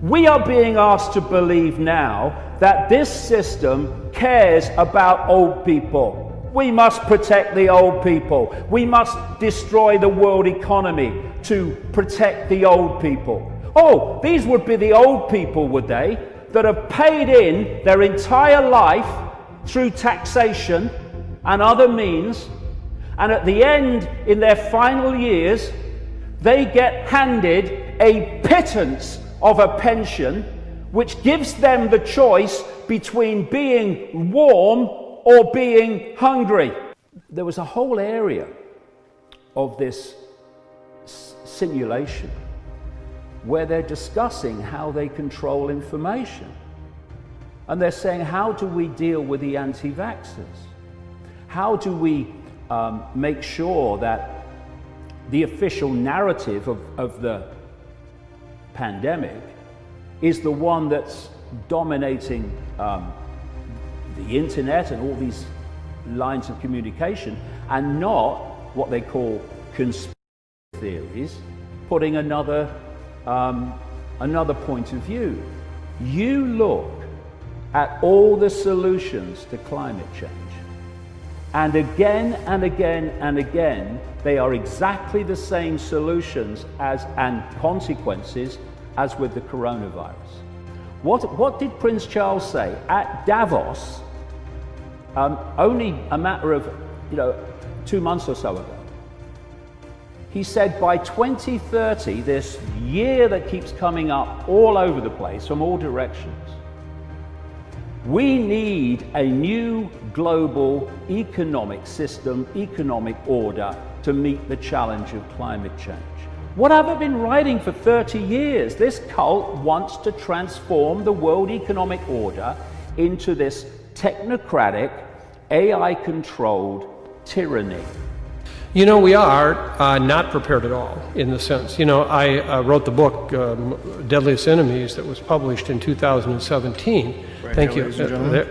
We are being asked to believe now that this system cares about old people. We must protect the old people. We must destroy the world economy to protect the old people. Oh, these would be the old people, would they, that have paid in their entire life through taxation and other means, and at the end, in their final years, they get handed a pittance of a pension which gives them the choice between being warm or being hungry. There was a whole area of this simulation where they're discussing how they control information. And they're saying, how do we deal with the anti-vaxxers? How do we make sure that the official narrative of the pandemic is the one that's dominating the internet and all these lines of communication, and not what they call conspiracy theories, putting another point of view. You look at all the solutions to climate change, and again and again and again, they are exactly the same solutions and consequences as with the coronavirus. What did Prince Charles say at Davos only a matter of 2 months or so ago? He said by 2030, this year that keeps coming up all over the place from all directions, we need a new global economic system, economic order to meet the challenge of climate change. What have I been writing for 30 years? This cult wants to transform the world economic order into this technocratic, AI-controlled tyranny. We are not prepared at all in the sense. I wrote the book, Deadliest Enemies, that was published in 2017. Right, Thank you. ladies and gentlemen.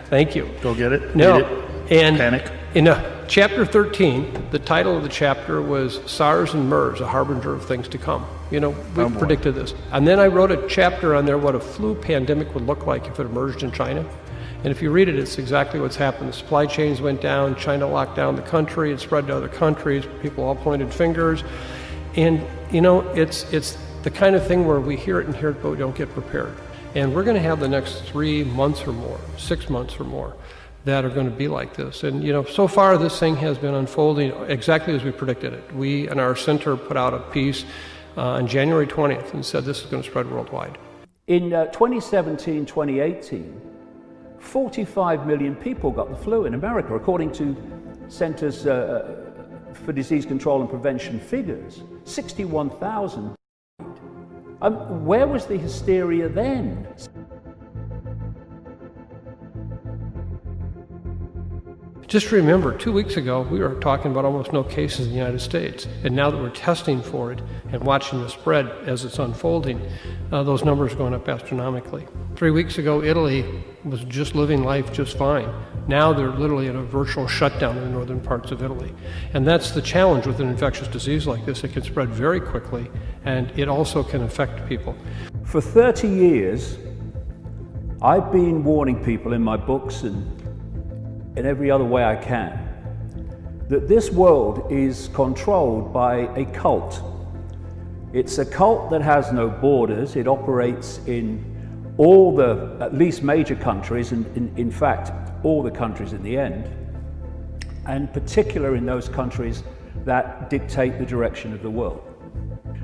Thank you. Go get it. No, Read it. and Panic. In chapter 13, the title of the chapter was SARS and MERS, a harbinger of things to come. We predicted this. And then I wrote a chapter on there what a flu pandemic would look like if it emerged in China. And if you read it, it's exactly what's happened. The supply chains went down, China locked down the country, it spread to other countries, people all pointed fingers. And it's the kind of thing where we hear it, but we don't get prepared. And we're going to have the next 3 months or more, 6 months or more, that are going to be like this. And so far this thing has been unfolding exactly as we predicted it. We and our center put out a piece on January 20th and said this is going to spread worldwide. In 2017, 2018, 45 million people got the flu in America, according to Centers for Disease Control and Prevention figures. 61,000 died. Where was the hysteria then? Just remember, 2 weeks ago, we were talking about almost no cases in the United States. And now that we're testing for it and watching the spread as it's unfolding, those numbers are going up astronomically. 3 weeks ago, Italy was just living life just fine. Now they're literally in a virtual shutdown in the northern parts of Italy. And that's the challenge with an infectious disease like this. It can spread very quickly, and it also can affect people. For 30 years, I've been warning people in my books and in every other way I can, that this world is controlled by a cult. It's a cult that has no borders. It operates in all the, at least major countries, and in fact, all the countries in the end, and particularly in those countries that dictate the direction of the world,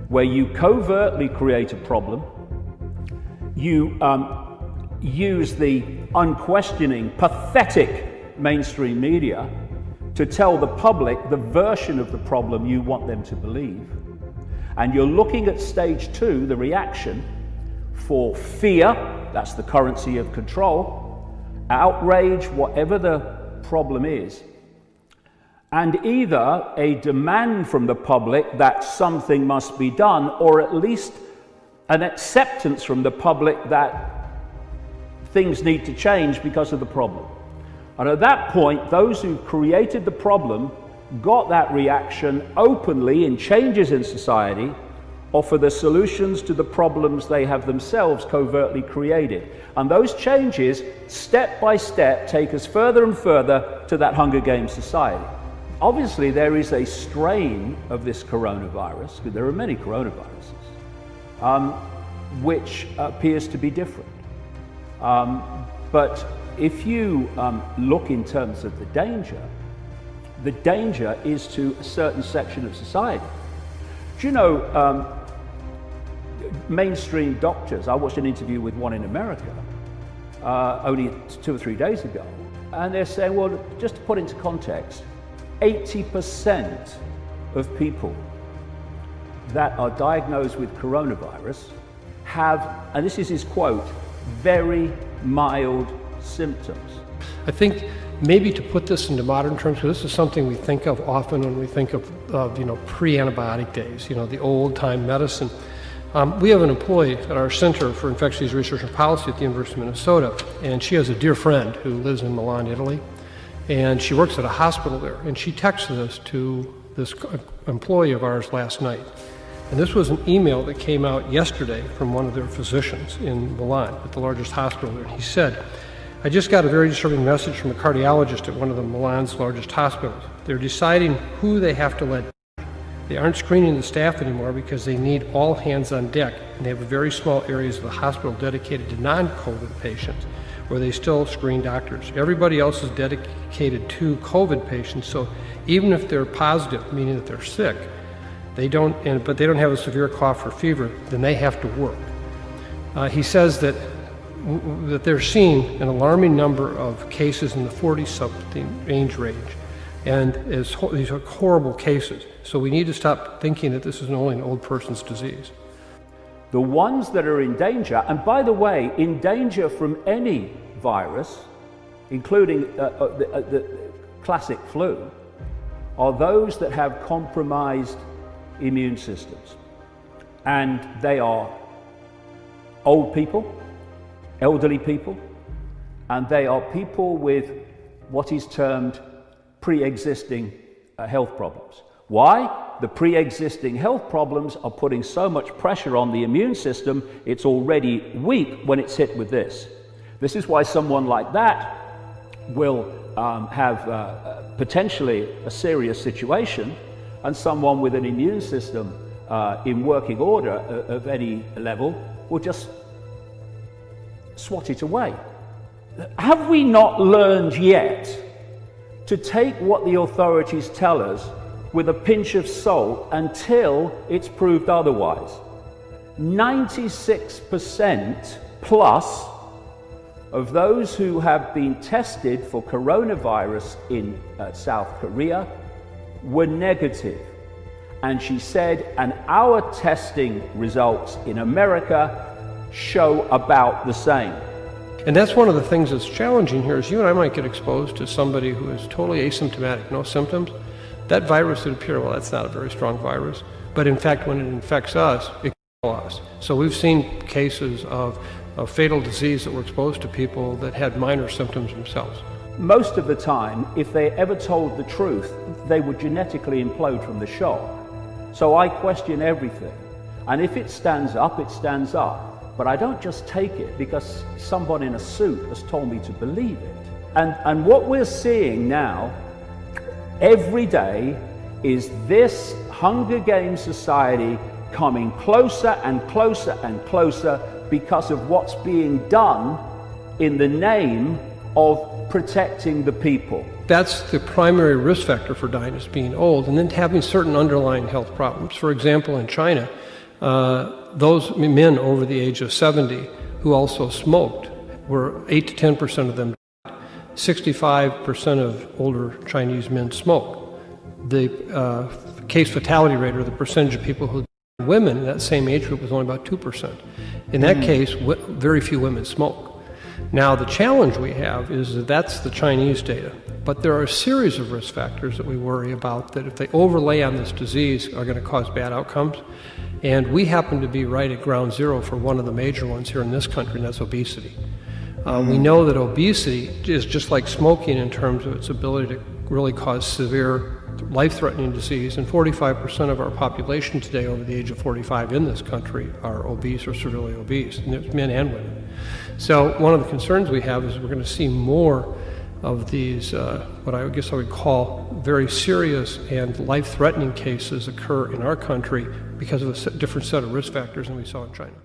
where you covertly create a problem, you use the unquestioning, pathetic mainstream media to tell the public the version of the problem you want them to believe. And you're looking at stage 2, the reaction, for fear, that's the currency of control, outrage, whatever the problem is, and either a demand from the public that something must be done, or at least an acceptance from the public that things need to change because of the problem. And at that point, those who created the problem got that reaction openly in changes in society, offer the solutions to the problems they have themselves covertly created. And those changes, step by step, take us further and further to that Hunger Games society. Obviously, there is a strain of this coronavirus, because there are many coronaviruses, which appears to be different. But if you look in terms of the danger is to a certain section of society. Do you know, mainstream doctors, I watched an interview with one in America only 2 or 3 days ago, and they're saying, well, just to put into context, 80% of people that are diagnosed with coronavirus have, and this is his quote, very mild symptoms. I think maybe to put this into modern terms, because this is something we think of often when we think of pre-antibiotic days, the old-time medicine. We have an employee at our Center for Infectious Disease Research and Policy at the University of Minnesota, and she has a dear friend who lives in Milan, Italy, and she works at a hospital there, and she texted this to this employee of ours last night. And this was an email that came out yesterday from one of their physicians in Milan, at the largest hospital there. He said, I just got a very disturbing message from a cardiologist at one of the Milan's largest hospitals. They're deciding who they have to let. They aren't screening the staff anymore because they need all hands on deck, and they have very small areas of the hospital dedicated to non-COVID patients, where they still screen doctors. Everybody else is dedicated to COVID patients, so even if they're positive, meaning that they're sick, but they don't have a severe cough or fever, then they have to work. He says that they're seeing an alarming number of cases in the 40-something age range, and these are horrible cases. So we need to stop thinking that this is only an old person's disease. The ones that are in danger, and by the way, in danger from any virus, including the classic flu, are those that have compromised immune systems. And they are old people, elderly people, and they are people with what is termed pre-existing health problems. Why? The pre-existing health problems are putting so much pressure on the immune system, it's already weak when it's hit with this. This is why someone like that will have potentially a serious situation, and someone with an immune system in working order of any level will just swat it away. Have we not learned yet to take what the authorities tell us with a pinch of salt until it's proved otherwise? 96% plus of those who have been tested for coronavirus in South Korea were negative. And she said, and our testing results in America show about the same. And that's one of the things that's challenging here is you and I might get exposed to somebody who is totally asymptomatic, no symptoms. That virus would appear, well, that's not a very strong virus. But in fact, when it infects us, it can kill us. So we've seen cases of fatal disease that were exposed to people that had minor symptoms themselves. Most of the time, if they ever told the truth, they would genetically implode from the shock. So I question everything. And if it stands up, it stands up. But I don't just take it because someone in a suit has told me to believe it. And what we're seeing now, every day, is this Hunger Games society coming closer and closer and closer because of what's being done in the name of protecting the people. That's the primary risk factor for dying, is being old, and then having certain underlying health problems. For example, in China, those men over the age of 70 who also smoked were 8 to 10% of them died. 65% of older Chinese men smoke. The case fatality rate, or the percentage of people who died, women in that same age group, was only about 2%. In that case, very few women smoke. Now, the challenge we have is that that's the Chinese data, but there are a series of risk factors that we worry about that, if they overlay on this disease, are going to cause bad outcomes. And we happen to be right at ground zero for one of the major ones here in this country, and that's obesity. We know that obesity is just like smoking in terms of its ability to really cause severe life-threatening disease, and 45% of our population today over the age of 45 in this country are obese or severely obese, and there's men and women. So one of the concerns we have is we're going to see more of these, what I guess I would call very serious and life-threatening cases occur in our country because of a different set of risk factors than we saw in China.